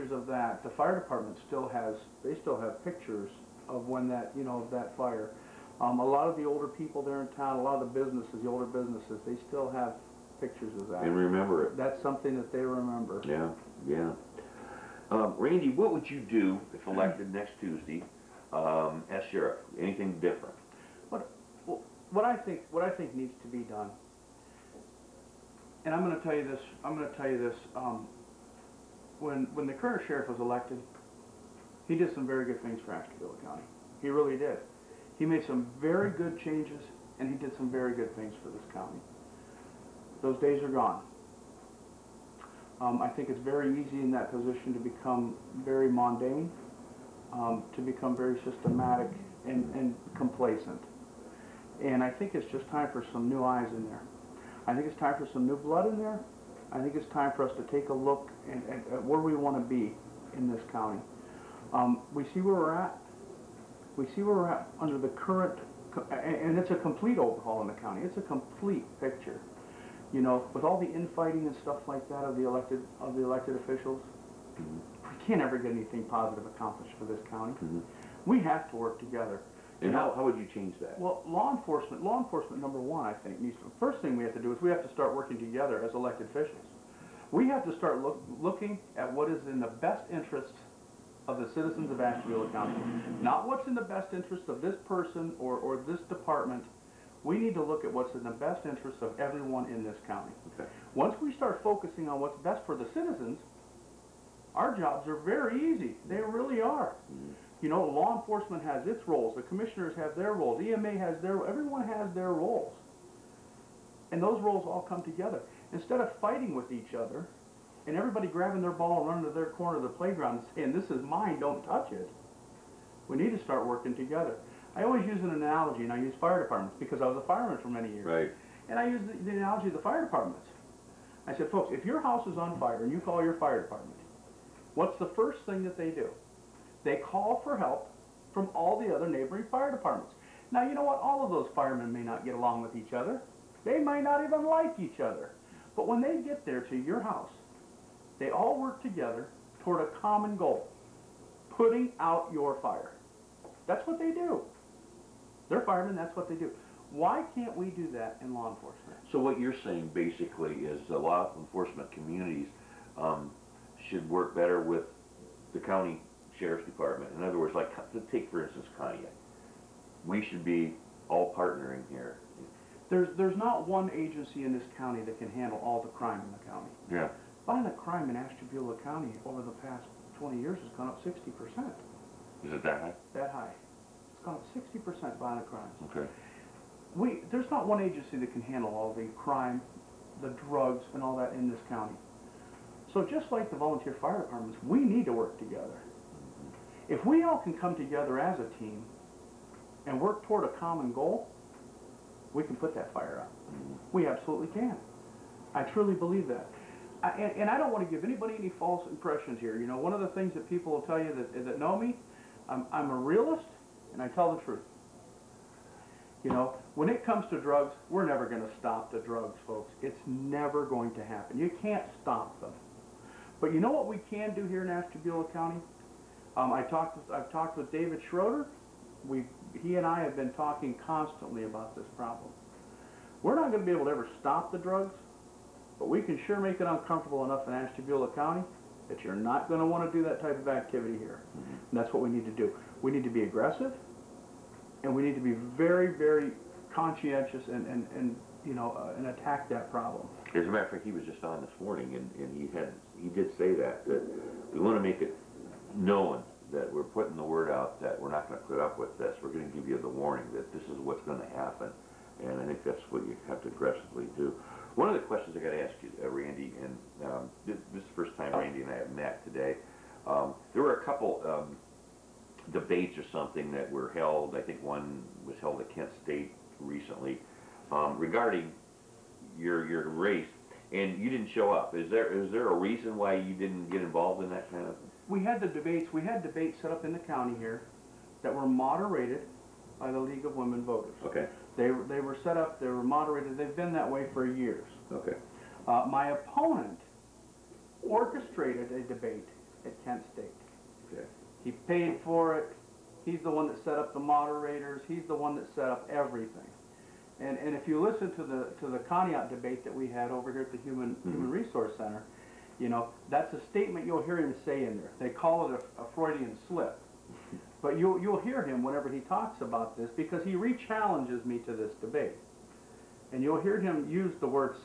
pictures of that. The fire department still have pictures of when that, of that fire. A lot of the older people there in town, a lot of the businesses, the older businesses, they still have pictures of that. And remember it. That's something that they remember. Yeah, yeah. Randy, what would you do if elected next Tuesday as sheriff? Anything different? What I think needs to be done, and I'm going to tell you this. When the current sheriff was elected, he did some very good things for Ashtabula County. He really did. He made some very good changes, and he did some very good things for this county. Those days are gone. I think it's very easy in that position to become very mundane, to become very systematic and complacent. And I think it's just time for some new eyes in there. I think it's time for some new blood in there. I think it's time for us to take a look at where we want to be in this county. We see where we're at. We see where we're at under the current, and it's a complete overhaul in the county. It's a complete picture. With all the infighting and stuff like that of the elected officials, we can't ever get anything positive accomplished for this county. We have to work together. And how would you change that? Well, law enforcement, number one, I think, first thing we have to do is we have to start working together as elected officials. We have to start looking at what is in the best interest of the citizens of Ashtabula County. Not what's in the best interest of this person or this department. We need to look at what's in the best interest of everyone in this county. Okay. Once we start focusing on what's best for the citizens, our jobs are very easy. They really are. Law enforcement has its roles. The commissioners have their roles. EMA has their. Everyone has their roles. And those roles all come together. Instead of fighting with each other and everybody grabbing their ball and running to their corner of the playground and saying, "This is mine, don't touch it," we need to start working together. I always use an analogy, and I use fire departments because I was a fireman for many years. Right. And I use the analogy of the fire departments. I said, folks, if your house is on fire and you call your fire department, what's the first thing that they do? They call for help from all the other neighboring fire departments. Now, you know what? All of those firemen may not get along with each other. They might not even like each other. But when they get there to your house, they all work together toward a common goal, putting out your fire. That's what they do. They're firemen, that's what they do. Why can't we do that in law enforcement? So what you're saying basically is the law enforcement communities should work better with the county sheriff's department. In other words, like take for instance Pontiac. We should be all partnering here. There's not one agency in this county that can handle all the crime in the county. Yeah. Violent crime in Ashtabula County over the past 20 years has gone up 60%. Is it that high? That high. It's gone up 60% violent crimes. Okay. There's not one agency that can handle all the crime, the drugs, and all that in this county. So just like the volunteer fire departments, we need to work together. If we all can come together as a team and work toward a common goal, we can put that fire out. We absolutely can. I truly believe that. And I don't want to give anybody any false impressions here. One of the things that people will tell you that know me, I'm a realist, and I tell the truth. When it comes to drugs, we're never going to stop the drugs, folks. It's never going to happen. You can't stop them. But you know what we can do here in Ashtabula County? I've talked with David Schroeder. He and I have been talking constantly about this problem. We're not going to be able to ever stop the drugs, but we can sure make it uncomfortable enough in Ashtabula County that you're not going to want to do that type of activity here. And that's what we need to do. We need to be aggressive, and we need to be very, very conscientious and attack that problem. As a matter of fact, he was just on this morning, and he did say that we want to make it known that we're putting the word out that we're not going to put up with this. We're going to give you the warning that this is what's going to happen, and I think that's what you have to aggressively do. One of the questions I got to ask you, Randy, and this is the first time Randy and I have met today. There were a couple debates or something that were held. I think one was held at Kent State recently regarding your race, and you didn't show up. Is there a reason why you didn't get involved in that kind of thing? We had debates set up in the county here that were moderated by the League of Women Voters. Okay. They were set up, they were moderated, they've been that way for years. Okay. My opponent orchestrated a debate at Kent State. Okay. He paid for it. He's the one that set up the moderators. He's the one that set up everything. And if you listen to the Conneaut debate that we had over here at the Human Resource Center, you know, that's a statement you'll hear him say in there. They call it a Freudian slip. But you'll hear him whenever he talks about this, because he re-challenges me to this debate. And you'll hear him use the word